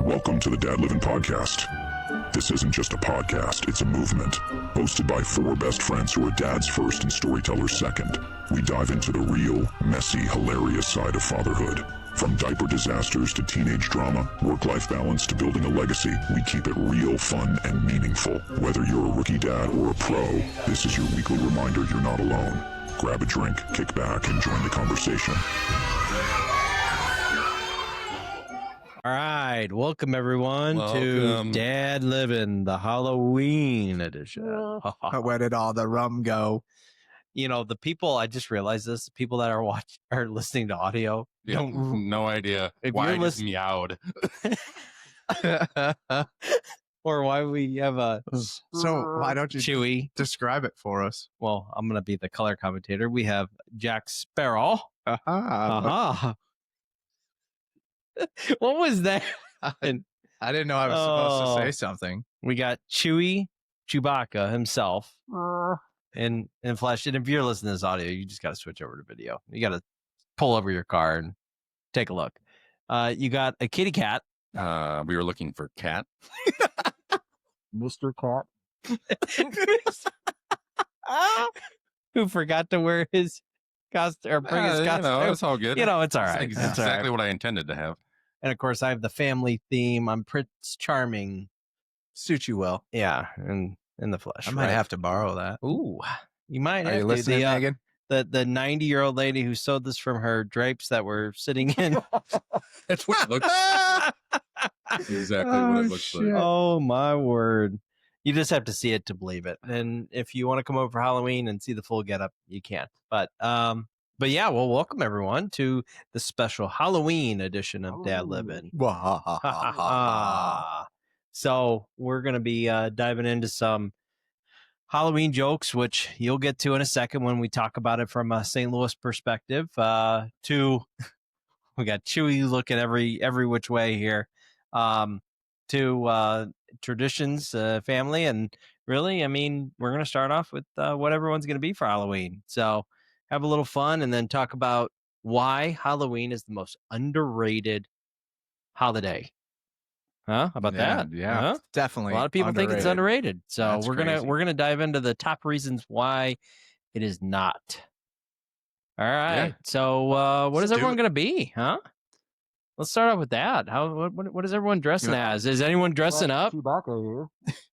Welcome to the Dad Livin Podcast. This isn't just a podcast, it's a movement. Hosted by four best friends who are dads first and storytellers second. We dive into the real, messy, hilarious side of fatherhood. From diaper disasters to teenage drama, work-life balance to building a legacy, we keep it real, fun, and meaningful. Whether you're a rookie dad or a pro, this is your weekly reminder you're not alone. Grab a drink, kick back, and join the conversation. All right, welcome everyone to Dad Livin, the Halloween edition. Where did all the rum go? You know, the people, I just realized this, the people that are listening to audio. Yeah, no idea why I just meowed. Or why we have a... So why don't you Chewy. describe it for us? Well, I'm going to be the color commentator. We have Jack Sparrow. Uh-huh. What was that? I didn't know I was supposed to say something. We got Chewbacca himself in flesh. And if you're listening to this audio, you just got to switch over to video. You got to pull over your car and take a look. You got a kitty cat. We were looking for cat. Mr. Cat. Who forgot to wear his costume or bring his costume. You know, it's all good. You know, it's all right. It's exactly what I intended to have. And of course, I have the family theme. I'm Prince Charming. Suit you well. Yeah, in the flesh. I might have to borrow that. Ooh, you might. Are you listening, Megan? The 90-year-old lady who sewed this from her drapes that were sitting in. That's what it looks exactly what it looks like. Oh my word. You just have to see it to believe it. And if you want to come over for Halloween and see the full getup, you can. But yeah, well, welcome everyone to the special Halloween edition of Dad Livin. So we're gonna be diving into some Halloween jokes, which you'll get to in a second when we talk about it from a St. Louis perspective. We got Chewy looking every which way here. To traditions, family, and really, I mean, we're going to start off with what everyone's going to be for Halloween. So have a little fun and then talk about why Halloween is the most underrated holiday. Huh? How about that? Yeah, huh? Definitely. A lot of people think it's underrated. So That's we're gonna dive into the top reasons why it is not. All right. Yeah. So what is everyone gonna be? Huh? Let's start off with that. What is everyone dressing as? Is anyone dressing up? Chewbacca here.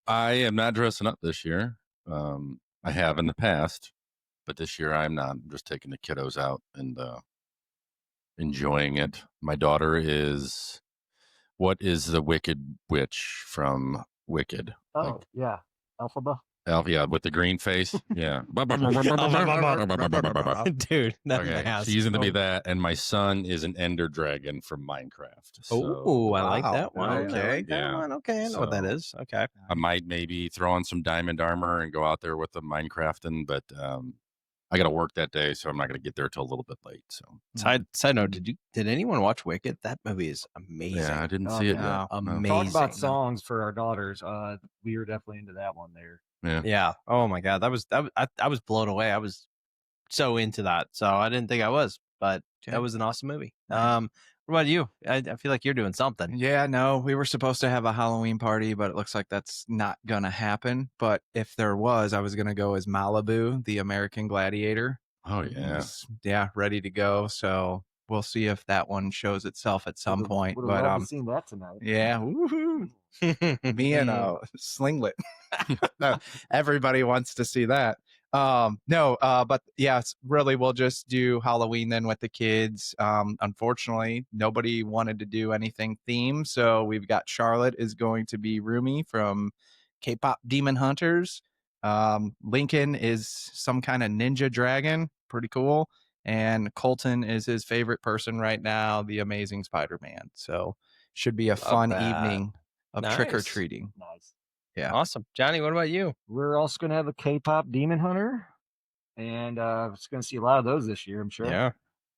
I am not dressing up this year. I have in the past, but this year I'm not. I'm just taking the kiddos out and enjoying it. My daughter is. What is the Wicked Witch from Wicked? Oh, yeah. Alphaba. Yeah, with the green face. Yeah. Dude, that's okay. She's going to be that. And my son is an ender dragon from Minecraft. So, oh, I like that one. Okay. Okay, I know what that is. Okay. I might maybe throw on some diamond armor and go out there with the Minecrafting, but I got to work that day, so I'm not going to get there till a little bit late. So, side note, did anyone watch Wicked? That movie is amazing. Yeah, I didn't see it yet. Amazing. Talk about songs for our daughters. We were definitely into that one there. Yeah. Oh my God, I was blown away. I was so into that. So I didn't think I was, but that was an awesome movie. What about you? I feel like you're doing something. Yeah, no, we were supposed to have a Halloween party, but it looks like that's not going to happen. But if there was, I was going to go as Malibu, the American Gladiator. Oh, yeah. Yeah, ready to go. So we'll see if that one shows itself at some point. But I've seen that tonight. Yeah, woohoo. Me and Slinglet. No, everybody wants to see that. But yes, really, we'll just do Halloween then with the kids. Unfortunately, nobody wanted to do anything themed, so we've got Charlotte is going to be Rumi from K-pop Demon Hunters. Lincoln is some kind of ninja dragon, pretty cool. And Colton is his favorite person right now, the Amazing Spider-Man. So should be a fun evening of trick-or-treating. Nice. Yeah. Awesome. Johnny, what about you? We're also going to have a K-pop Demon Hunter. And it's going to see a lot of those this year, I'm sure. Yeah.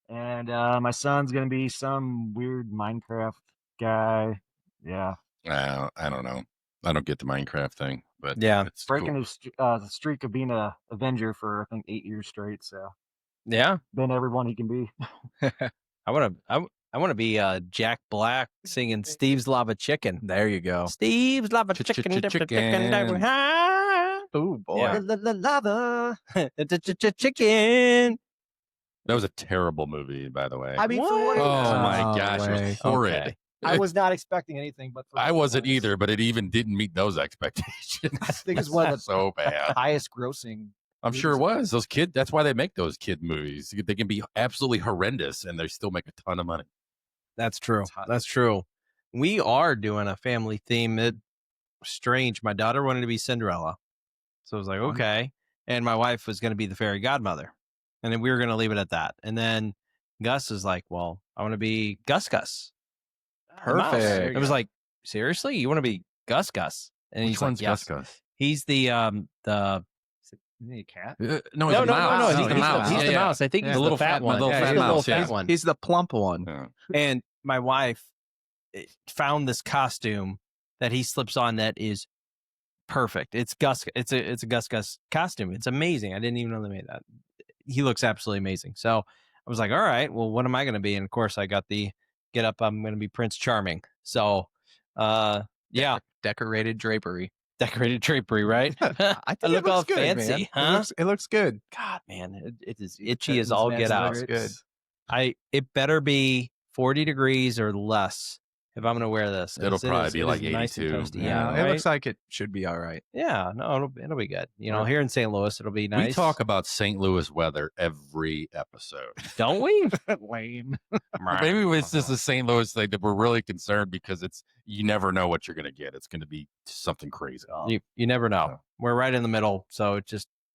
And my son's going to be some weird Minecraft guy. Yeah. I don't know. I don't get the Minecraft thing, but yeah, it's breaking cool. his streak of being a Avenger for I think 8 years straight. So yeah, been everyone he can be. I want to be Jack Black singing Steve's Lava Chicken. There you go. Steve's Lava Chicken. Chicken. Oh boy. Lava. Chicken. That was a terrible movie, by the way. I mean, for what? Oh it was, my No gosh, it way. was horrid. Okay. I was not expecting anything, but for I what it wasn't was, either, but it even didn't meet those expectations. I think it's one of the so bad. highest grossing. I'm sure it was. Those kids, that's why they make those kid movies. They can be absolutely horrendous and they still make a ton of money. That's true. It's hot. That's true. We are doing a family theme. It strange. My daughter wanted to be Cinderella. So I was like, Fun. okay. And my wife was going to be the fairy godmother. And then we were going to leave it at that. And then Gus is like, well, I want to be Gus Gus. the mouse. Perfect. It was like, seriously? You want to be Gus Gus? And Which he's one's like, yes. Gus Gus? He's the Is he a cat? No, he's a mouse. He's the the mouse. He's Yeah, the yeah. mouse. I think he's The the little fat fat- one. the little Yeah, fat he's the little mouse, yeah. fat one. He's the plump one. Yeah. And my wife found this costume that he slips on that is perfect. It's Gus. It's a Gus Gus costume. It's amazing. I didn't even know they made that. He looks absolutely amazing. So I was like, all right, well, what am I going to be? And of course, I got the get up. I'm going to be Prince Charming. So, yeah, Decorated drapery. decorated drapery, right? I think I it look looks all good, fancy, man. huh? It looks good. God, man, it is itchy as all get out. Looks good. It better be 40 degrees or less if I'm going to wear this. It'll It probably is- be it like is nice and 82. toasty. Yeah, Yeah, it looks like it should be all right. Yeah, no, it'll be good. You know, here in St. Louis, it'll be nice. We talk about St. Louis weather every episode. don't we? Lame. Maybe it's just a St. Louis thing that we're really concerned because you never know what you're going to get. It's going to be something crazy. You never know. Yeah. We're right in the middle, so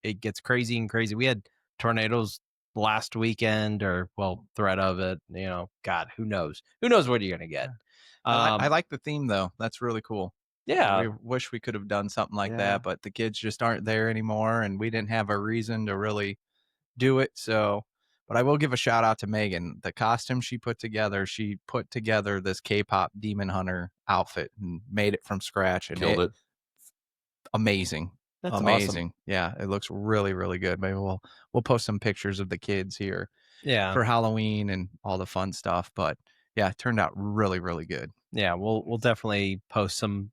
it gets crazy and crazy. We had tornadoes last weekend, or threat of it. You know, God, who knows? Who knows what you're gonna get? I like the theme though. That's really cool. Yeah, We wish we could have done something like Yeah. that, but the kids just aren't there anymore, and we didn't have a reason to really do it. So, but I will give a shout out to Megan. The costume she put together this K-pop demon hunter outfit and made it from scratch, and Killed it. amazing. that's awesome. Amazing. Yeah, it looks really, really good. Maybe we'll post some pictures of the kids here Yeah, for Halloween and all the fun stuff. But yeah, it turned out really, really good. yeah. We'll definitely post some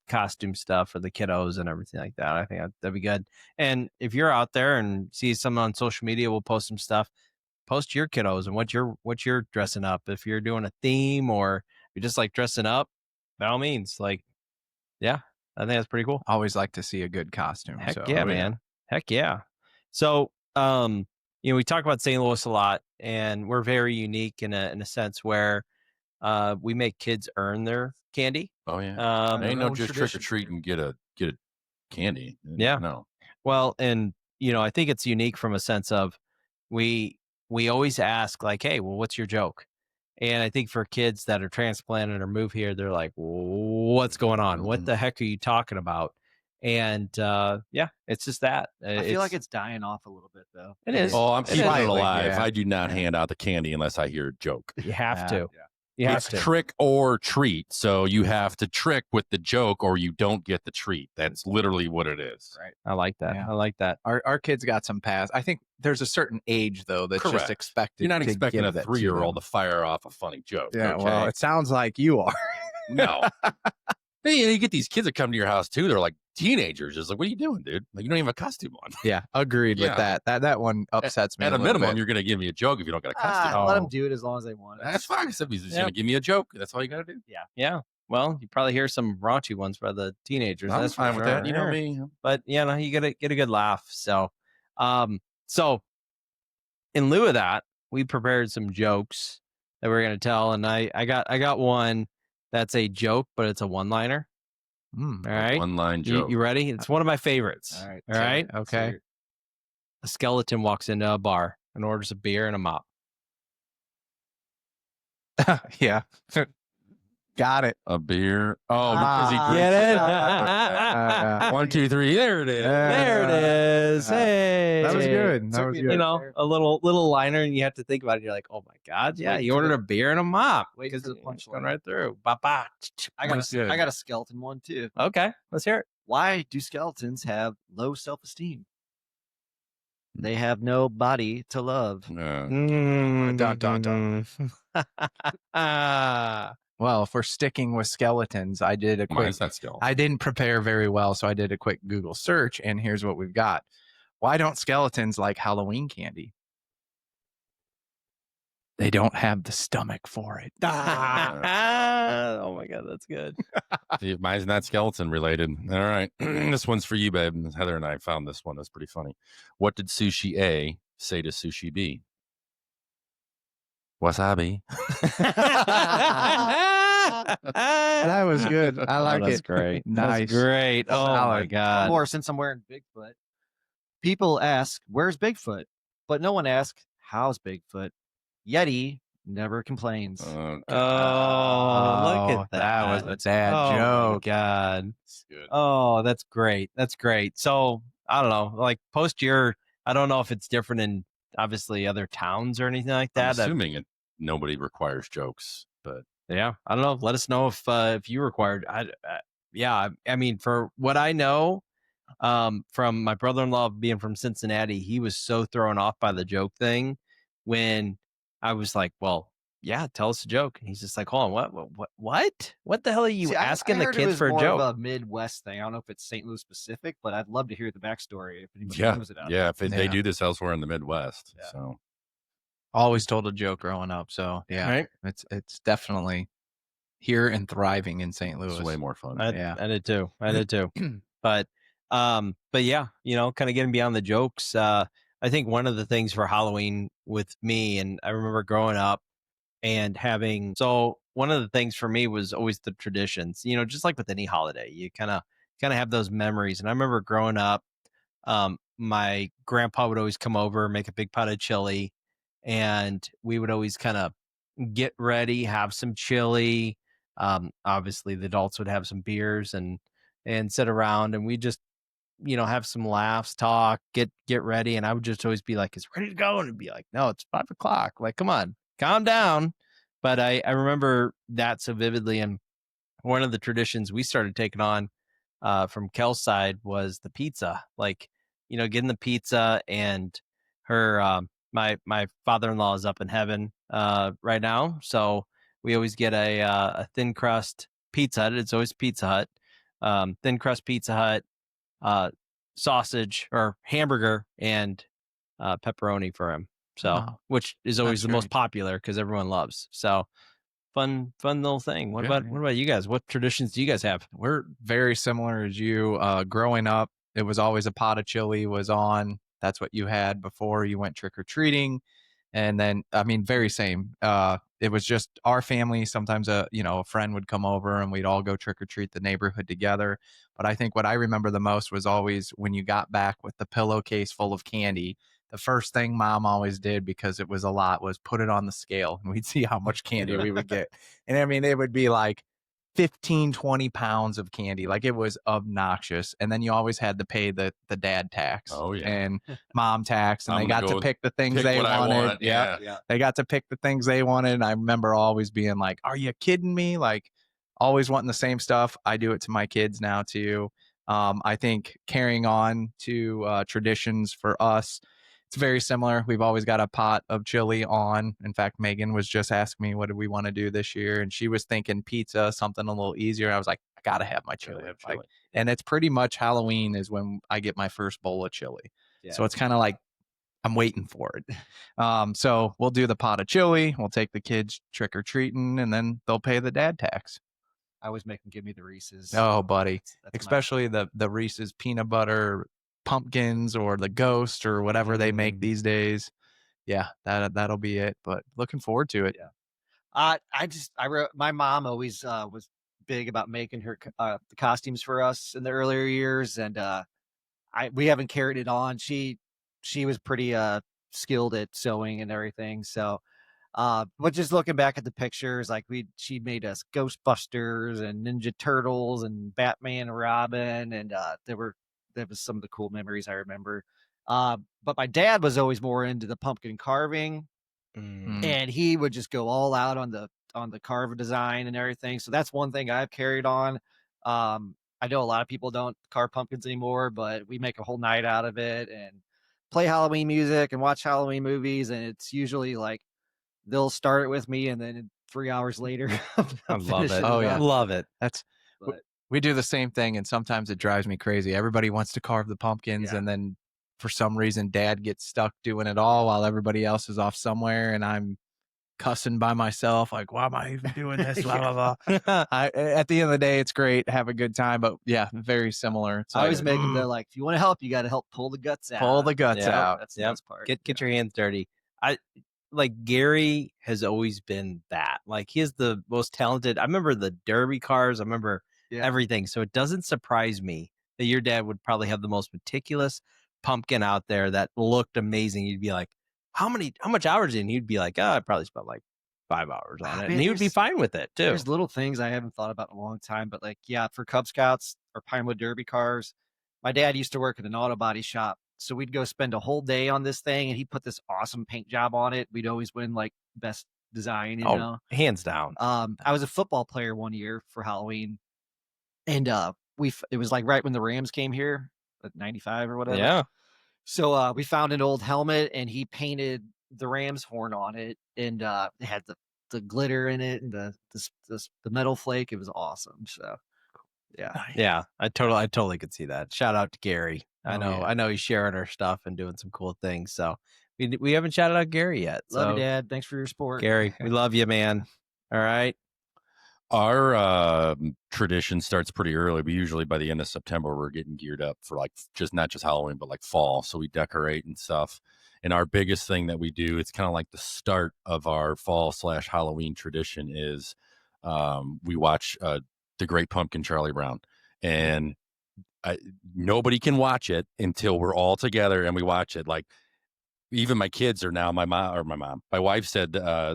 costume stuff for the kiddos and everything like that. I think that'd be good. And if you're out there and see someone on social media, we'll post some stuff. Post your kiddos and what you're dressing up. If you're doing a theme or you just like dressing up, by all means, yeah, I think that's pretty cool. I always like to see a good costume. Heck so, yeah, man. Heck yeah. So, we talk about St. Louis a lot, and we're very unique in a sense where we make kids earn their candy. Oh yeah. Um, Ain't no own just trick or tradition. treat and get a candy. Yeah. No. Well, and I think it's unique from a sense of we always ask like, hey, well, what's your joke? And I think for kids that are transplanted or move here, they're like, what's going on? What the heck are you talking about? And yeah, it's just that. I feel like it's dying off a little bit though. It is. Oh, I'm It keeping is. it alive. Yeah. I do not hand out the candy unless I hear a joke. You have Yeah. to. You have It's to. trick or treat. So you have to trick with the joke or you don't get the treat. That's literally what it is. Right. I like that. Yeah. I like that. Our kids got some pass. I think there's a certain age though that's just Correct. expected. You're not to expecting give a that to 3-year-old them. to fire off a funny joke. Yeah, okay? well, it sounds like you are. No. Hey, you get these kids that come to your house too. They're like teenagers. It's like, what are you doing, dude? Like, you don't even have a costume on. Yeah, agreed with Yeah. that. That one upsets me. At a little minute, bit. you're going to give me a joke if you don't get a costume. Let Oh. them do it as long as they want it. That's fine. Except he's just Yeah. going to give me a joke. That's all you got to do. Yeah. Well, you probably hear some raunchy ones by the teenagers. I'm That's for fine with sure. that. You know Yeah. me. But you get a good laugh. So, so in lieu of that, we prepared some jokes that we're gonna tell, and I got one that's a joke, but it's a one-liner. Mm. All right, One-line joke. you ready? It's one of my favorites. All right. All right. Okay. A skeleton walks into a bar and orders a beer and a mop. Yeah. Got it. A beer. Oh, Ah. because he Get drinks. it? 1, 2, 3. There it is. There it is. Hey, That was good. That Took was me good. You know, a little liner, and you have to think about it. You're like, oh my god, yeah, Wait you for ordered the- a beer and a mop wait because for the it's punchline. going right through. Ba ba. I got a skeleton one too. Okay, let's hear it. Why do skeletons have low self-esteem? They have no body to love. Mm. Dun, dun, dun. Well, if we're sticking with skeletons, I did a quick. Mine's not skeleton. I didn't prepare very well, so I did a quick Google search, and here's what we've got. Why don't skeletons like Halloween candy? They don't have the stomach for it. Oh my God, that's good. See, mine's not skeleton related. All right. This one's for you, babe. Heather and I found this one. It's pretty funny. What did sushi A say to sushi B? Wasabi. That was good. I like that's it. great. Nice. That's great. Oh my Solid. One God. more, since I'm wearing Bigfoot. People ask, "Where's Bigfoot?" But no one asks, "How's Bigfoot?" Yeti never complains. Okay. Oh, look at that. That was a dad Oh my joke. God. That's good. Oh, that's great. That's great. So I don't know, like post year, I don't know if it's different in obviously other towns or anything like I'm that. assuming nobody requires jokes, but Yeah, I don't know. Let us know if you required. Yeah, I mean, for what I know, from my brother-in-law being from Cincinnati, he was so thrown off by the joke thing when I was like, "Well, yeah, tell us a joke." And he's just like, "Hold on, what the hell are you See, asking I the heard it kids was for a more joke?" of a Midwest thing. I don't know if it's St. Louis specific, but I'd love to hear the backstory if anybody yeah, knows it out yeah. If Yeah. they do this elsewhere in the Midwest, Yeah. so Always told a joke growing up, so yeah, Right? it's definitely here and thriving in St. Louis. it's way more fun. Yeah. I did too. I did too. But yeah, kind of getting beyond the jokes. I think one of the things for Halloween with me, and I remember growing up and so one of the things for me was always the traditions, just like with any holiday, you kind of have those memories. And I remember growing up, my grandpa would always come over, make a big pot of chili, and we would always kind of get ready, have some chili. Obviously the adults would have some beers and sit around, and we just, have some laughs, talk, get ready. And I would just always be like, "It's ready to go." And it'd be like, "No, it's 5 o'clock. Like, come on, calm down." But I remember that so vividly. And one of the traditions we started taking on from Kel's side was the pizza. Like, getting the pizza. And her my father-in-law is up in heaven right now, so we always get a thin crust Pizza Hut. It's always Pizza Hut, thin crust Pizza Hut, sausage or hamburger, and pepperoni for him. So, Wow. which is always That's the most great. popular because everyone loves. So, fun little thing. What Yeah. about you guys? What traditions do you guys have? We're very similar as you. Growing up, it was always a pot of chili was on. That's what you had before you went trick or treating. And then, I mean, very same. It was just our family. Sometimes a friend would come over and we'd all go trick or treat the neighborhood together. But I think what I remember the most was always when you got back with the pillowcase full of candy. The first thing mom always did, because it was a lot, was put it on the scale and we'd see how much candy we would get. And I mean, it would be like 15, 20 pounds of candy. Like, it was obnoxious. And then you always had to pay the dad tax Oh, yeah. and mom tax, and I'm they gonna got to go pick the things pick they what I wanted. want, Yep. yeah. They got to pick the things they wanted. And I remember always being like, "Are you kidding me?" Like, always wanting the same stuff. I do it to my kids now too. I think carrying on to traditions for us, it's very similar. We've always got a pot of chili on. In fact, Megan was just asking me, what do we want to do this year? And she was thinking pizza, something a little easier. I was like, I got to have my chili. Have Like, chili. and it's pretty much Halloween is when I get my first bowl of chili. Yeah. So it's kind of like I'm waiting for it. So we'll do the pot of chili. We'll take the kids trick or treating, and then they'll pay the dad tax. I always make them give me the Reese's. Oh, buddy. That's my- Especially the Reese's peanut butter pumpkins or the ghost or whatever they make these days. Yeah, that'll be it. But looking forward to it. Yeah. My mom always was big about making her the costumes for us in the earlier years, and we haven't carried it on. She was pretty skilled at sewing and everything. So, but just looking back at the pictures, like she made us Ghostbusters and Ninja Turtles and Batman and Robin, and that was some of the cool memories I remember. But my dad was always more into the pumpkin carving, and he would just go all out on the carve design and everything. So that's one thing I've carried on. I know a lot of people don't carve pumpkins anymore, but we make a whole night out of it and play Halloween music and watch Halloween movies, and it's usually like they'll start it with me, and then 3 hours later, I love it. Oh, yeah. Love it. That's But we do the same thing, and sometimes it drives me crazy. Everybody wants to carve the pumpkins, Yeah. and then for some reason, Dad gets stuck doing it all while everybody else is off somewhere, and I'm cussing by myself, like, why am I even doing this? Blah, blah, blah. At the end of the day, it's great, have a good time, but yeah, very similar. It's I always like, make them. They're like, if you want to help, you got to help pull the guts out. pull the guts Yeah. out. That's the Yep. best part. Get your hands dirty. Gary has always been that. Like, he is the most talented. I remember the derby cars. I remember everything. So it doesn't surprise me that your dad would probably have the most meticulous pumpkin out there that looked amazing. You'd be like, how much hours in? He'd be like, I probably spent like 5 hours on it. Man, And he would be there's- fine with it too. There's little things I haven't thought about in a long time, but like, yeah, for Cub Scouts or Pinewood Derby cars, my dad used to work at an auto body shop. So we'd go spend a whole day on this thing, and he put this awesome paint job on it. We'd always win like best design, you know. Hands down. I was a football player one year for Halloween, and it was like right when the Rams came here, like 95 or whatever. Yeah. So we found an old helmet, and he painted the Rams horn on it, and it had the glitter in it and the metal flake. It was awesome. So yeah. Yeah. I totally could see that. Shout out to Gary. I Oh, know yeah. I know he's sharing our stuff and doing some cool things. So we haven't shouted out Gary yet. Love So you, Dad. Thanks for your support. Gary, we love you, man. All right. Our tradition starts pretty early. We usually by the end of September we're getting geared up for like not just Halloween but like fall. So we decorate and stuff. And our biggest thing that we do, it's kind of like the start of our fall/Halloween tradition is we watch The Great Pumpkin, Charlie Brown, and nobody can watch it until we're all together and we watch it. Like even my kids are now my wife said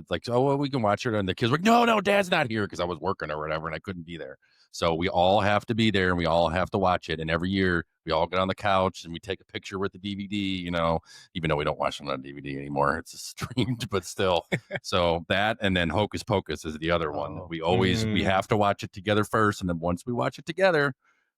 like, oh, well, we can watch it, and the kids were like, no, Dad's not here because I was working or whatever and I couldn't be there. So we all have to be there and we all have to watch it. And every year we all get on the couch and we take a picture with the DVD, you know, even though we don't watch it on DVD anymore, it's streamed, but still. So that, and then Hocus Pocus is the other one. We always we have to watch it together first, and then once we watch it together,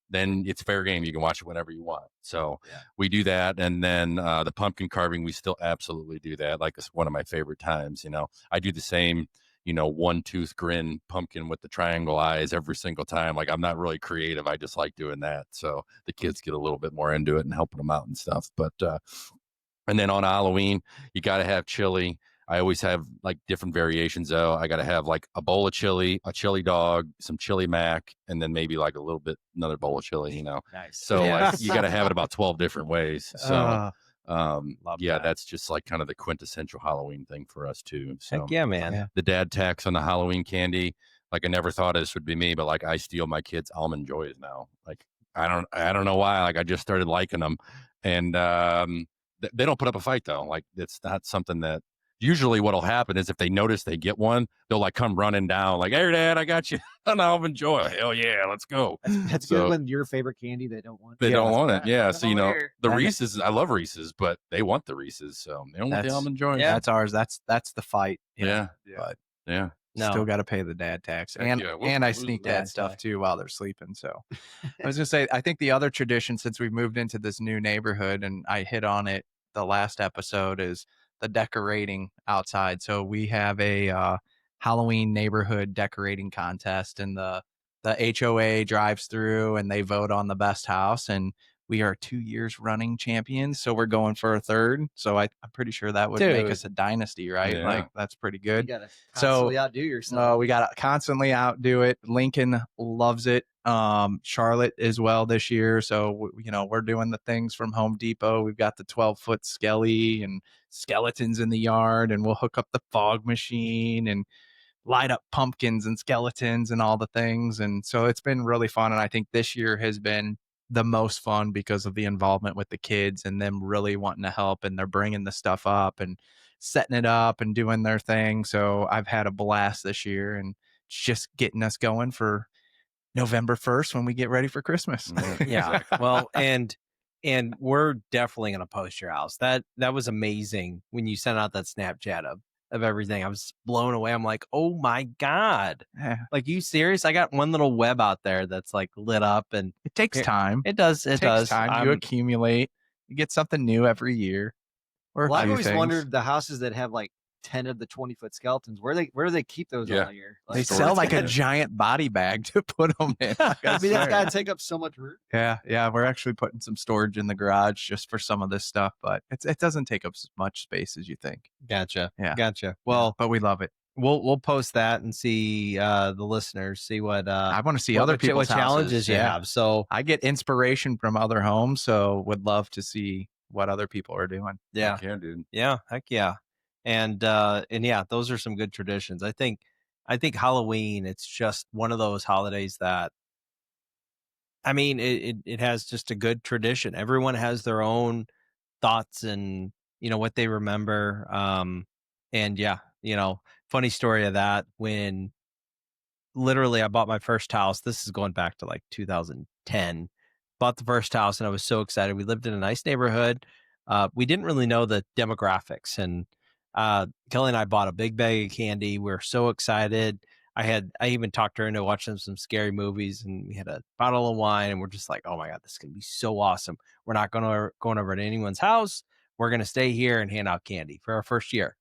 then it's fair game. You can watch it whenever you want. So we do that. And then the pumpkin carving, we still absolutely do that. Like it's one of my favorite times, you know. I do the same, you know, one tooth grin pumpkin with the triangle eyes every single time. Like I'm not really creative. I just like doing that. So the kids get a little bit more into it and helping them out and stuff. But and then on Halloween, you got to have chili. I always have like different variations though. I got to have like a bowl of chili, a chili dog, some chili mac, and then maybe like a little bit, another bowl of chili, you know? Nice. So like you got to have it about 12 different ways. So yeah, that. that's just like kind of the quintessential Halloween thing for us too. So Heck yeah, man. Yeah. the dad tax on the Halloween candy, like I never thought this would be me, but like I steal my kids' almond joys now. Like I don't know why. Like I just started liking them, and they don't put up a fight though. Like it's not something that. Usually what'll happen is if they notice they get one, they'll like come running down like, hey, Dad, I got you an almond joy. Hell yeah, let's go. That's So- good when your favorite candy they don't want. They don't want it. Yeah. Come So, you know, over here. the And- Reese's, I love Reese's, but they want the Reese's. So they don't want the That's- almond joy. Yeah. That's ours. That's the fight. you know, Yeah. But Yeah. No. still got to pay the dad tax, Heck and yeah. and I We'll sneak dad dad stuff tax. too while they're sleeping. So I was gonna say, I think the other tradition since we moved into this new neighborhood, and I hit on it the last episode, is the decorating outside. So we have a Halloween neighborhood decorating contest, and the HOA drives through and they vote on the best house, and we are 2 years running champions. So we're going for a third. So I'm pretty sure that would make Dude. us a dynasty, right? Yeah. Like that's pretty You good. gotta So- constantly outdo yourself. We got to constantly outdo it. Lincoln loves it. Charlotte as well this year. So, we're doing the things from Home Depot. We've got the 12-foot skelly and skeletons in the yard, and we'll hook up the fog machine and light up pumpkins and skeletons and all the things. And so it's been really fun. And I think this year has been the most fun because of the involvement with the kids and them really wanting to help, and they're bringing the stuff up and setting it up and doing their thing. So I've had a blast this year, and it's just getting us going for November 1st when we get ready for Christmas. Yeah. Well, and we're definitely gonna post your house. That was amazing when you sent out that Snapchat of everything. I was blown away. I'm like, oh my God. Yeah. Like, you serious? I got one little web out there that's like lit up, and It takes time. it does. It takes does. time. You accumulate. You get something new every year. or Well, a I've few always things. wondered the houses that have like 10 of the 20-foot skeletons. Where do they keep those Yeah. all year? They Storage sell like a container. giant body bag to put them in. Like, I I mean, that's swear. got to take up so much room. Yeah, we're actually putting some storage in the garage just for some of this stuff, but it doesn't take up as much space as you think. Gotcha. Yeah. Gotcha. Well, but we love it. we'll post that and see the listeners, see what I want to see what- other what people's challenges houses. you Yeah. have. So I get inspiration from other homes, so would love to see what other people are doing. yeah. Heck yeah, dude. Yeah, heck yeah. And yeah, those are some good traditions. I think Halloween, it's just one of those holidays that, I mean, it has just a good tradition. Everyone has their own thoughts and, what they remember. And yeah, funny story of that, when literally I bought my first house. This is going back to like 2010. Bought the first house and I was so excited. We lived in a nice neighborhood. We didn't really know the demographics, and Kelly and I bought a big bag of candy. We were so excited. I even talked her into watching some scary movies, and we had a bottle of wine, and we're just like, oh my God, this is gonna be so awesome. We're not going over to anyone's house. We're gonna stay here and hand out candy for our first year.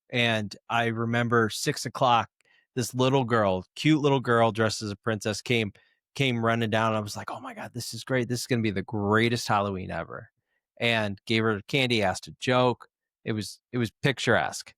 And I remember 6:00, this little girl, cute little girl dressed as a princess came running down. I was like, oh my God, this is great. This is going to be the greatest Halloween ever. And gave her candy, asked a joke. It was picturesque.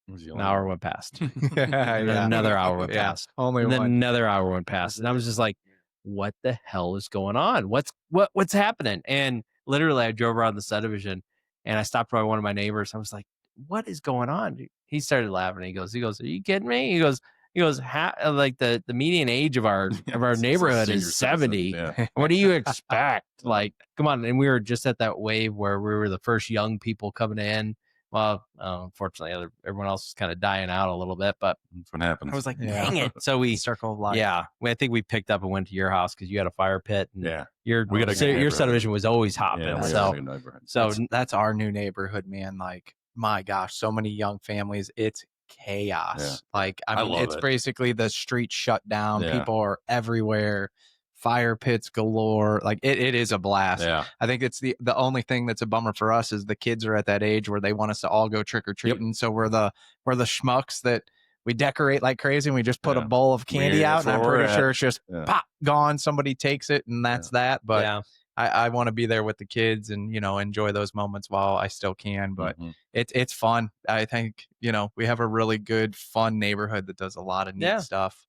It was the An only hour one. went past. Yeah, And then another hour went Yeah, past. only And then one. another hour went past. And I was just like, what the hell is going on? What's happening? And literally I drove around the subdivision and I stopped by one of my neighbors. I was like, what is going on? He started laughing. He goes, are you kidding me? He goes, like the median age of our It's a neighborhood senior is 70. citizen, Yeah. What do you expect? Like, come on. And we were just at that wave where we were the first young people coming in. Well, unfortunately, everyone else is kind of dying out a little bit, but That's what happens. I was like, Yeah. dang it. So we, Circle of life. yeah, I think we picked up and went to your house because you had a fire pit. And Yeah. your We got a good your neighborhood. subdivision was always hopping. Yeah, we so have a good neighborhood. That's our new neighborhood, man. Like, my gosh, so many young families. It's chaos. Yeah. Like, I I mean, love it's it. basically the street shut down. Yeah. People are everywhere. Fire pits galore. Like, it is a blast. Yeah. I think it's the only thing that's a bummer for us is the kids are at that age where they want us to all go trick or treating. So we're the schmucks that we decorate like crazy and we just put a Yeah. bowl of candy out, That's and I'm where we're pretty at. sure it's just Yeah. pop gone. Somebody takes it and that's that. But yeah, I want to be there with the kids and enjoy those moments while I still can. But Mhm. it's fun. I think we have a really good, fun neighborhood that does a lot of neat Yeah. stuff,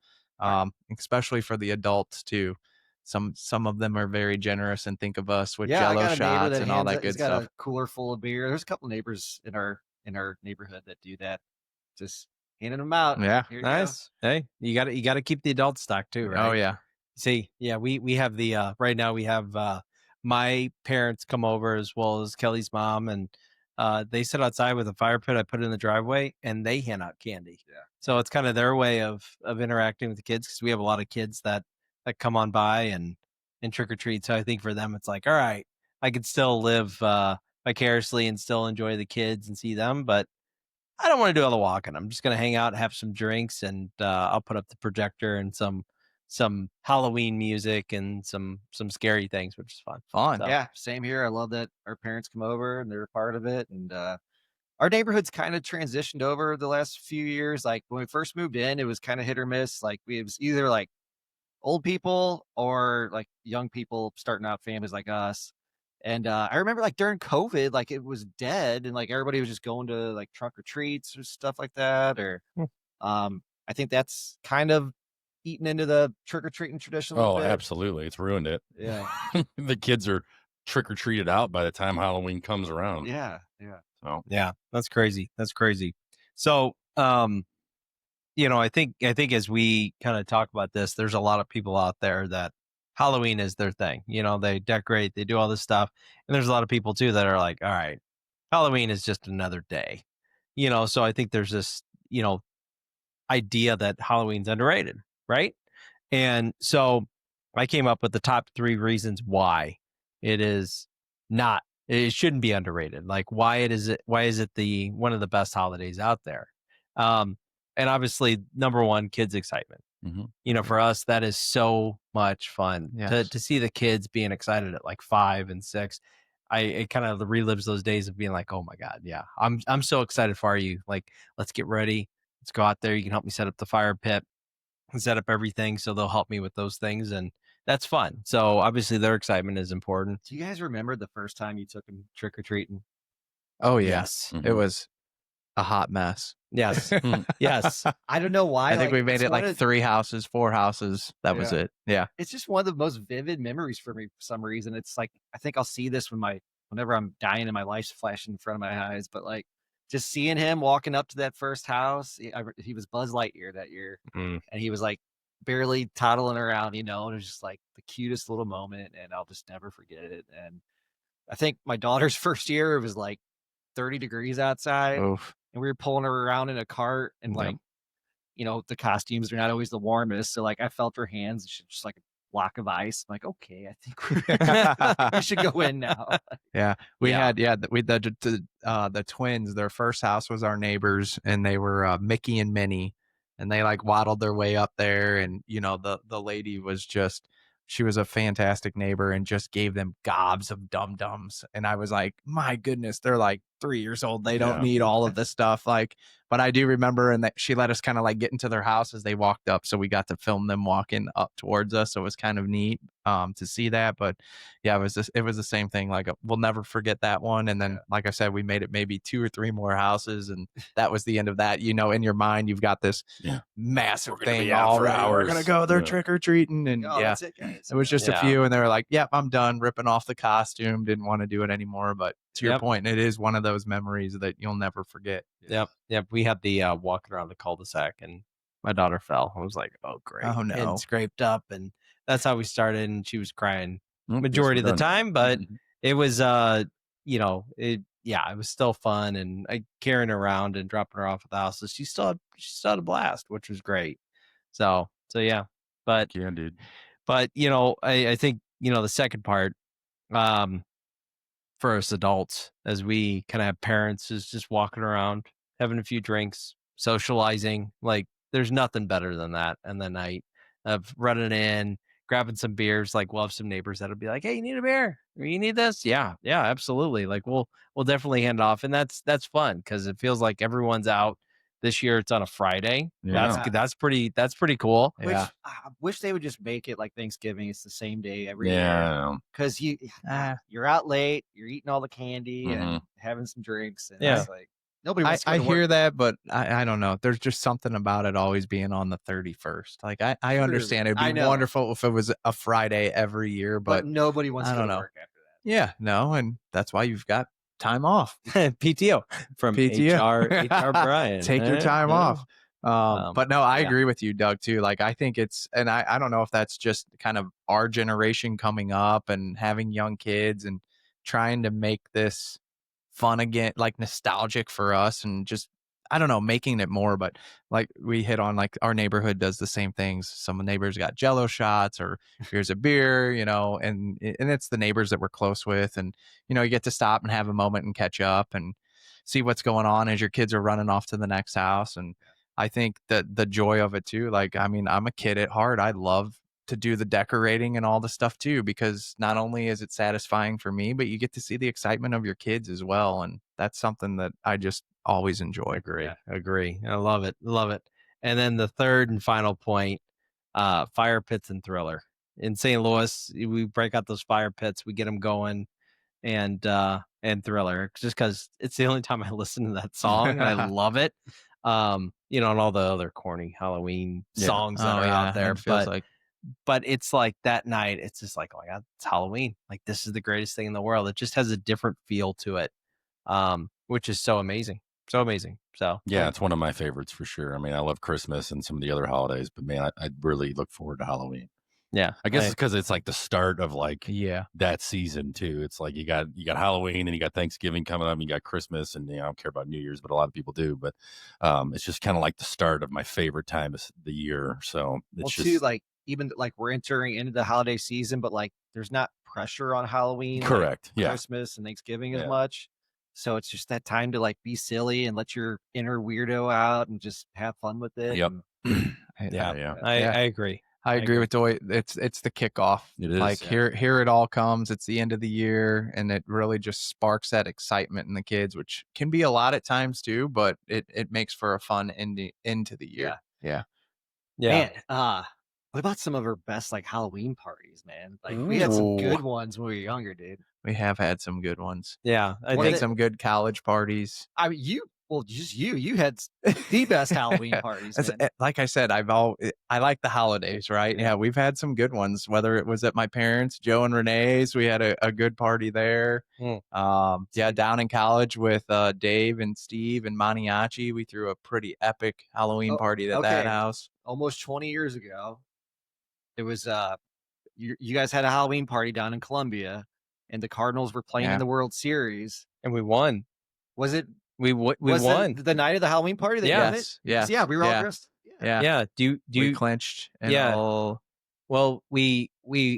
especially for the adults too. Some of them are very generous and think of us with I Jello got a neighbor shots and all that he's good got stuff. a cooler full of beer. There's a couple neighbors in our neighborhood that do that. Just handing them out. Yeah. Here you go. nice. Hey, you got to keep the adult stock too, right? Oh yeah. See, yeah, we have the right now we have my parents come over as well as Kelly's mom, and they sit outside with a fire pit. I put it in the driveway, and they hand out candy. Yeah. So it's kind of their way of interacting with the kids because we have a lot of kids that come on by and trick or treat. So I think for them, it's like, all right, I could still live vicariously and still enjoy the kids and see them, but I don't want to do all the walking. I'm just gonna hang out, have some drinks, and I'll put up the projector and some Halloween music and some scary things, which is fun. Fun. So- Yeah, same here. I love that our parents come over and they're a part of it. And our neighborhood's kind of transitioned over the last few years. Like when we first moved in, it was kind of hit or miss. Like it was either like old people or like young people starting out families like us. And I remember like during COVID, like it was dead and like everybody was just going to like trunk or treats or stuff like that. Or I think that's kind of eaten into the trick or treating tradition. a little Oh, bit. absolutely. It's ruined it. Yeah. The kids are trick or treated out by the time Halloween comes around. Yeah. Yeah. So Yeah, that's crazy. That's crazy. So, I think as we kind of talk about this, there's a lot of people out there that Halloween is their thing. They decorate, they do all this stuff, and there's a lot of people too that are like, all right, Halloween is just another day. So I think there's this, idea that Halloween's underrated, right? And so I came up with the top 3 reasons why it shouldn't be underrated. Like why is it the one of the best holidays out there? And obviously number 1, kids' excitement. Mhm. For us, that is so much fun Yes. to see the kids being excited at like 5 and 6. it kind of relives those days of being like, oh my God, yeah, I'm so excited for you. Like, let's get ready. Let's go out there. You can help me set up the fire pit and set up everything. So they'll help me with those things. And that's fun. So obviously their excitement is important. Do you guys remember the first time you took him trick or treating? Oh yeah. Yes. It was a hot mess. Yes. Yes. I don't know why. I think we made it's it one like of- 3 houses, 4 houses. That was it. Yeah. It's just one of the most vivid memories for me for some reason. It's like, I think I'll see this whenever I'm dying and my life's flashing in front of my eyes, but like just seeing him walking up to that first house, he was Buzz Lightyear that year. And he was like barely toddling around, and it was just like the cutest little moment, and I'll just never forget it. And I think my daughter's first year, it was like 30 degrees outside. Oof. And we were pulling her around in a cart, and like, the costumes are not always the warmest. So like I felt her hands, she's just like a block of ice. I'm like, okay, I think we should go in now. Yeah. We had the twins, their first house was our neighbors, and they were Mickey and Minnie, and they like waddled their way up there, and the lady was she was a fantastic neighbor and just gave them gobs of dum-dums. And I was like, my goodness, they're like 3 years old. They don't need all of this stuff. Like, but I do remember, and that she let us kind of like get into their house as they walked up. So we got to film them walking up towards us. So it was kind of neat to see that. But yeah, it was the same thing. Like, we'll never forget that one. And then, like I said, we made it maybe 2 or 3 more houses, and that was the end of that. In your mind, you've got this massive thing all for ready. We're hours. gonna go. They're trick or treating, and That's it, guys. it was just a few, and they were like, "Yep, I'm done ripping off the costume. Didn't want to do it anymore." But to your point, it is one of those memories that you'll never forget. Yep. We had the walking around the cul-de-sac, and my daughter fell. I was like, oh great. Oh, no. And scraped up, and that's how we started. And she was crying majority of the time, but it was it was still fun, and carrying her around and dropping her off at the house. So she still had a blast, which was great. So yeah, but Yeah, dude. But I think the second part, for us adults, as we kind of have parents, is just walking around, having a few drinks, socializing. Like, there's nothing better than that. And the night of running in, grabbing some beers. Like, we'll have some neighbors that'll be like, "Hey, you need a beer? Or you need this?" Yeah, absolutely. Like, we'll definitely hand off, and that's fun because it feels like everyone's out. This year it's on a Friday. Yeah. That's pretty cool. Which Yeah. I wish they would just make it like Thanksgiving. It's the same day every year. Yeah. Because you're out late, you're eating all the candy and having some drinks. And it's like nobody wants to go I to work. hear that, but I don't know. There's just something about it always being on the 31st. Like, I understand it'd I be know. wonderful if it was a Friday every year, But but nobody wants I to go don't to know. work after that. yeah, no, and that's why you've got time off. PTO from PTO. HR Brian. Take your time off. But no, I yeah. agree with you, Doug, too. Like, I think and I don't know if that's just kind of our generation coming up and having young kids and trying to make this fun again, like nostalgic for us, and just, I don't know, making it more. But like we hit on, like, our neighborhood does the same things. Some neighbors got Jello shots, or here's a beer, and it's the neighbors that we're close with. And, you get to stop and have a moment and catch up and see what's going on as your kids are running off to the next house. And I think that the joy of it too, like, I mean, I'm a kid at heart. I love to do the decorating and all the stuff too, because not only is it satisfying for me, but you get to see the excitement of your kids as well. And that's something that I just always enjoy. Agree. I love it. And then the third and final point, fire pits and Thriller. In St. Louis, we break out those fire pits, we get them going, and Thriller, just because it's the only time I listen to that song, and I love it. And all the other corny Halloween songs that are out there, but it's like that night, it's just like, oh my God, it's Halloween. Like, this is the greatest thing in the world. It just has a different feel to it, which is so amazing. So amazing. So yeah, it's one of my favorites for sure. I mean, I love Christmas and some of the other holidays, but man, I really look forward to Halloween. Yeah, I guess it's because it's like the start of like Yeah. that season too. It's like you got Halloween and you got Thanksgiving coming up, and you got Christmas, and I don't care about New Year's, but a lot of people do. But it's just kind of like the start of my favorite time of the year. So it's Too, like, even like we're entering into the holiday season, but like there's not pressure on Halloween, correct. like Yeah, Christmas and Thanksgiving as Yeah. much. So it's just that time to like be silly and let your inner weirdo out and just have fun with it. Yep. And yeah, yeah. I agree. I agree with Doy. It's the kickoff. It is, like yeah. here it all comes. It's the end of the year, and it really just sparks that excitement in the kids, which can be a lot at times too. But it makes for a fun into the year. Yeah. Yeah. Man, what about some of our best like Halloween parties, man? Like we had some Ooh. good ones when we were younger, dude. We have had some good ones. Yeah. I Well, think it- Some good college parties. I mean, you had the best Halloween parties, man. Like I said, I like the holidays, right? Yeah, we've had some good ones. Whether it was at my parents, Joe and Renee's, we had a good party there. Yeah, down in college with Dave and Steve and Maniaci, we threw a pretty epic Halloween party at that house. Almost 20 years ago, it was you guys had a Halloween party down in Columbia, and the Cardinals were playing in the World Series, and we won. Was it? We won the night of the Halloween party. That you won it? Yes. Yeah, we were all dressed. Yeah. Do we you clinched? And Yeah. all... Well, we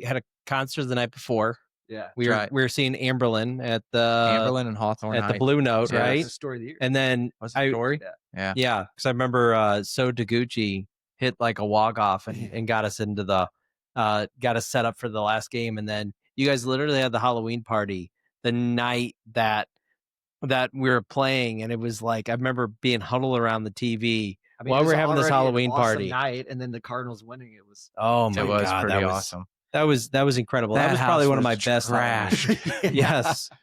had a concert the night before. Yeah, we were seeing Amberlin at the Amberlin and Hawthorne at Heights. the Blue Note, Yeah, right? That's the story of the year. And then What's the story? Yeah. Yeah, because I remember So Taguchi hit like a walk off and got us into the got us set up for the last game, and then you guys literally had the Halloween party the night that we were playing, and it was like I remember being huddled around the TV I mean, while it we was were having this already an Halloween awesome party. night, and then the Cardinals winning. It was Oh my It was god, pretty that was awesome. That was incredible. That was house probably one of was my best trash. Halloween.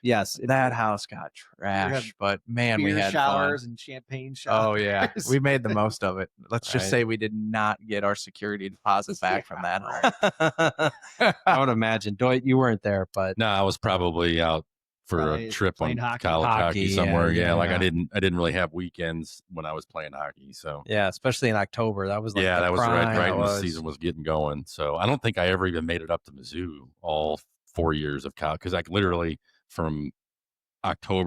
Yes. That house got trash, but man, we beer had showers fun. and champagne showers. Oh yeah, we made the most of it. Let's just Right. say we did not get our security deposit back from that home. I would imagine. Doit, you weren't there, but No, I was probably out for Probably a trip on playing hockey. college hockey Hockey, somewhere. yeah, Like yeah. I didn't really have weekends when I was playing hockey. So yeah, especially in October. That was like yeah, the that was prime. right That when the was. season was getting going. So I don't think I ever even made it up to Mizzou all 4 years of college, because I literally from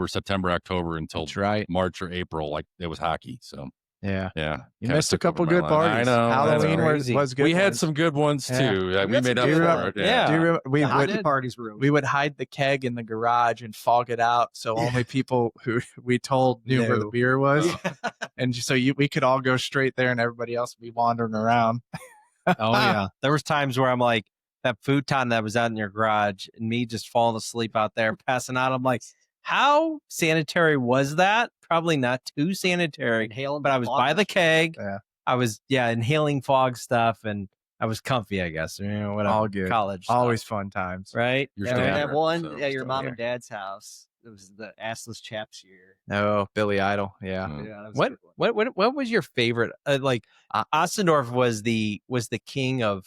September, October until That's right. March or April, like it was hockey. So Yeah, yeah, you kinda missed a took over couple my good life. parties. I know. Halloween crazy. was good. We had ones. some good ones Yeah. too. Yeah, we had made some up good for ones. it. Yeah. Do you remember, The hockey parties were. we would hide the keg in the garage and fog it out, so only people who we told knew where the Knew. beer was, and so we could all go straight there, and everybody else would be wandering around. Oh yeah. There was times where I'm like that futon that was out in your garage and me just falling asleep out there, passing out. I'm like, how sanitary was that? Probably not too sanitary. Inhaling But I was by the keg. Yeah. I was inhaling fog stuff, and I was comfy, I guess. Whatever. All good. College. stuff, Always fun times. right? You're Yeah, still we here, had one so at your still mom here. and dad's house. It was the assless chaps year. Oh, Billy Idol. Yeah. Mm. Yeah, that was a good one. What was your favorite? Ossendorf was the king of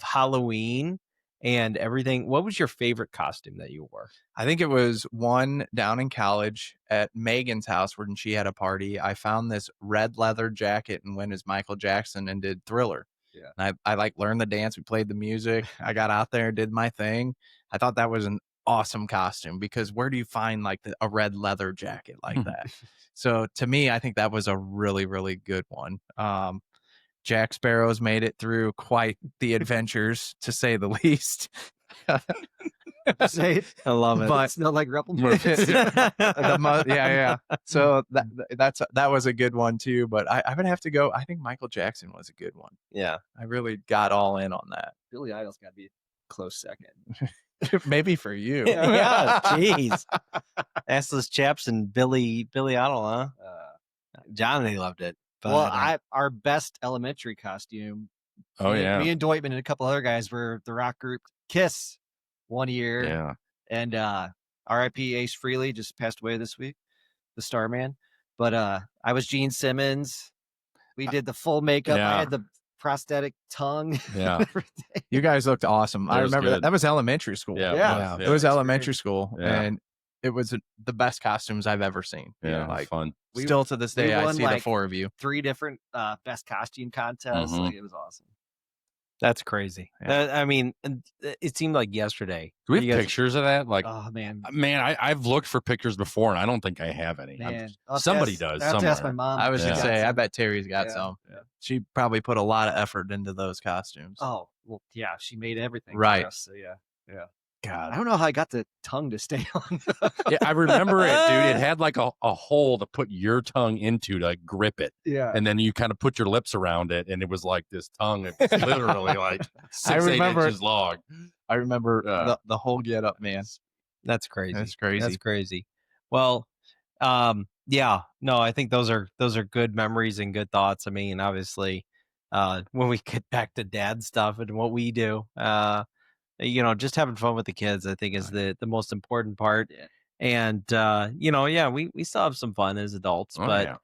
Halloween and everything. What was your favorite costume that you wore? I think it was one down in college at Megan's house when she had a party. I found this red leather jacket and went as Michael Jackson and did Thriller. Yeah. And I like learned the dance. We played the music. I got out there and did my thing. I thought that was an awesome costume, because where do you find like a red leather jacket like that? So to me, I think that was a really, really good one. Jack Sparrow's made it through quite the adventures, to say the least. Say it. I love it. But Smelled like Ruppel. yeah. So that was a good one too. But I would have to go. I think Michael Jackson was a good one. yeah. I really got all in on that. Billy Idol's got to be a close second. Maybe for you. Yeah, jeez. Assless chaps and Billy Idol, huh? Johnny loved it. But, Well, our best elementary costume. Oh yeah. Me and Deutman and a couple other guys were the rock group Kiss one year. Yeah. And R.I.P. Ace Frehley just passed away this week, the Starman. But I was Gene Simmons. We did the full makeup. Yeah. I had the prosthetic tongue. Yeah. and everything. You guys looked awesome. I That was remember that. good. That was elementary school. Yeah. Yeah. It was elementary school, Yeah. and it was the best costumes I've ever seen. Yeah. Like Fun. We- still to this day, I won, see the like, four of you. 3 different best costume contests. Mhm. Like, it was awesome. that's crazy. Yeah. I mean, it seemed like yesterday. Do we have You guys- pictures of that? Like, Oh man, I've looked for pictures before, and I don't think I have any. man. I'll have to somebody ask- does I have to ask my somewhere. mom. I was if gonna she got say, I some. bet Terry's got Yeah. some. Yeah. She probably put a lot of effort into those costumes. Oh well, yeah. She made everything. Right. For us, so yeah. God. I don't know how I got the tongue to stay on. Yeah, I remember it, dude. It had like a hole to put your tongue into to like, grip it. Yeah. And then you kind of put your lips around it, and it was like this tongue. It's literally like 6-8 remember- inches long. I remember the whole get up, man. That's crazy. That's crazy. That's crazy. Well, yeah, no, I think those are good memories and good thoughts. I mean, obviously, when we get back to dad stuff and what we do, just having fun with the kids, I think is the most important part. Yeah. And we still have some fun as adults, but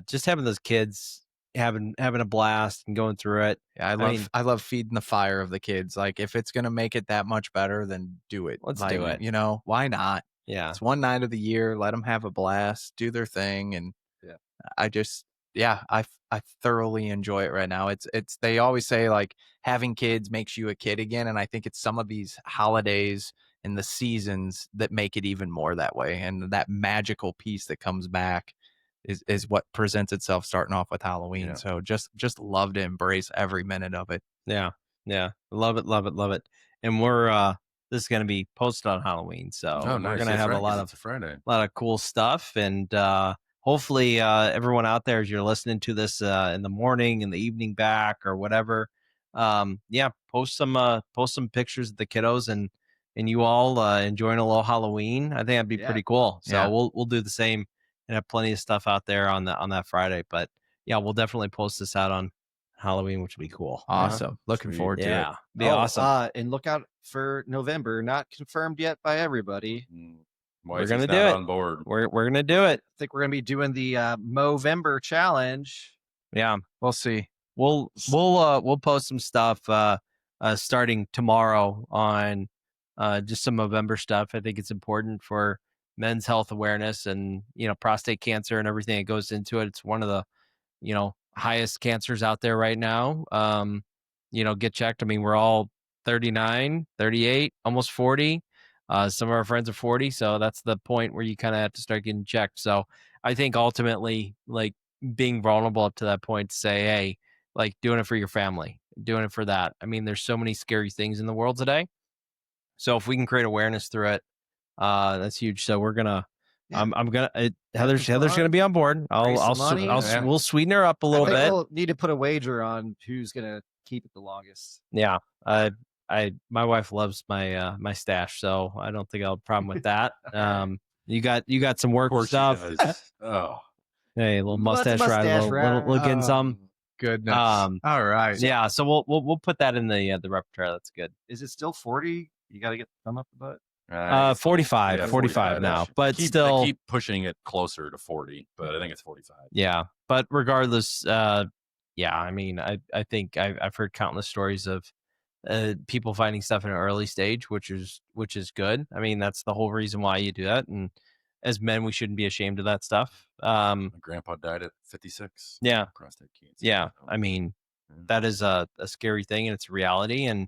just having those kids having a blast and going through it. Yeah, I love feeding the fire of the kids. Like, if it's gonna make it that much better, then do it. Let's Like, do it. Why not? Yeah. It's one night of the year. Let them have a blast, do their thing, and I thoroughly enjoy it right now. It's they always say like having kids makes you a kid again, and I think it's some of these holidays and the seasons that make it even more that way, and that magical piece that comes back is what presents itself starting off with Halloween. Yeah. So just love to embrace every minute of it. Yeah. Love it. And we're this is gonna be posted on Halloween, so we're nice. gonna That's have right, a 'cause lot it's a Friday. of cool stuff, and hopefully everyone out there, as you're listening to this in the morning, in the evening back, or whatever, post some pictures of the kiddos and you all enjoying a little Halloween. I think that'd be pretty cool. So Yeah. we'll do the same and have plenty of stuff out there on that Friday. But yeah, we'll definitely post this out on Halloween, which would be cool. Awesome. Looking Sweet. forward to it. Yeah, be awesome. And look out for November. Not confirmed yet by everybody. We're gonna do not it. on board. We're gonna do it. I think we're gonna be doing the Movember challenge. Yeah. We'll see. We'll post some stuff starting tomorrow on just some November stuff. I think it's important for men's health awareness and prostate cancer and everything that goes into it. It's one of the highest cancers out there right now. Get checked. I mean, we're all 39, 38, almost 40. Some of our friends are 40, so that's the point where you kind of have to start getting checked. So I think ultimately, like, being vulnerable up to that point to say, hey, like, doing it for your family, doing it for that. I mean, there's so many scary things in the world today. So if we can create awareness through it, that's huge. So we're gonna, I'm gonna, Heather's gonna be on board. We'll sweeten her up a little bit. We'll need to put a wager on who's gonna keep it the longest. Yeah, my wife loves my my stash, so I don't think I'll have a problem with that. You got some work stuff. Oh, Hey, a little mustache ride, little getting some. Goodness. All right. Yeah, so we'll put that in the repertoire. That's good. Is it still 40? You got to get the thumb up the butt. 45 yeah, 45 now, but they still keep pushing it closer to 40, but I think it's 45. Yeah, but regardless, I mean, I think I've heard countless stories of people finding stuff in an early stage, which is good. I mean, that's the whole reason why you do that, and as men, we shouldn't be ashamed of that stuff. My grandpa died at 56. Yeah, prostate cancer. Yeah, I mean, that is a scary thing, and it's a reality. And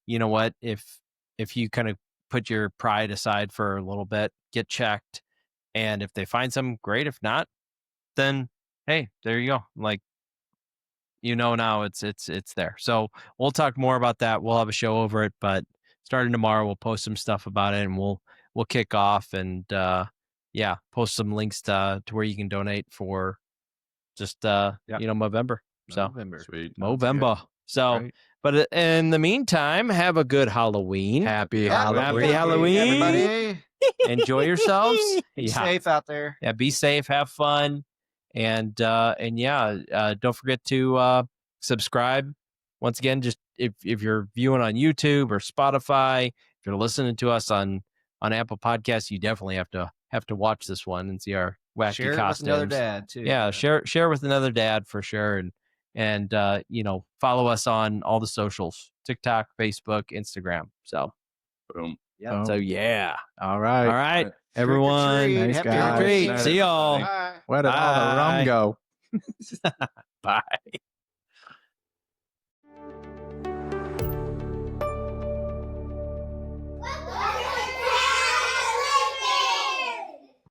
you know what? If you kind of put your pride aside for a little bit, get checked, and if they find some, great. If not, then hey, there you go. Like, now it's there. So we'll talk more about that. We'll have a show over it, but starting tomorrow, we'll post some stuff about it, and we'll kick off and post some links to where you can donate for just Movember. So Sweet. Movember. So, Right. But in the meantime, have a good Halloween. Happy Halloween. Halloween. Happy Halloween. Everybody, Enjoy yourselves. be safe out there. Yeah, be safe, have fun, and don't forget to subscribe. Once again, just if you're viewing on YouTube or Spotify, if you're listening to us on Apple Podcasts, you definitely have to watch this one and see our wacky Share it costumes. with another dad too. Yeah, share with another dad for sure, and follow us on all the socials: TikTok, Facebook, Instagram. So Boom. Yeah. so yeah. All right. All right, Trick or everyone. treat. Nice Happy guys. Trick or treat. Halloween. See y'all. Bye. Where did all the rum Bye. go? Bye.